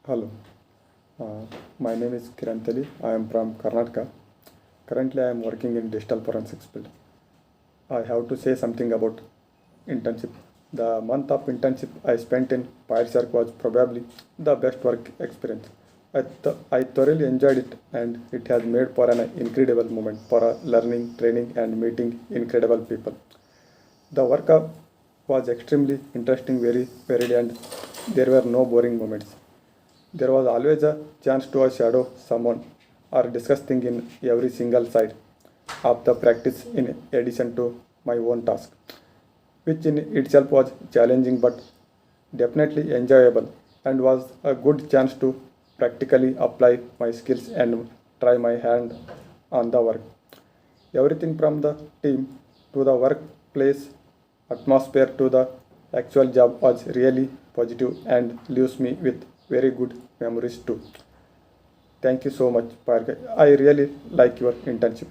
Hello, uh, my name is Kiran. I am from Karnataka. Currently, I am working in digital forensics field. I have to say something about internship. The month of internship I spent in FireShark was probably the best work experience. I thoroughly enjoyed it, and it has made for an incredible moment for learning, training, and meeting incredible people. The work was extremely interesting, very varied, and there were no boring moments. There was always a chance to shadow someone or discuss things in every single side of the practice in addition to my own task, which in itself was challenging but definitely enjoyable and was a good chance to practically apply my skills and try my hand on the work. Everything from the team to the workplace atmosphere to the actual job was really positive and leaves me with very good memories too. Thank you so much, Parker. I really like your internship.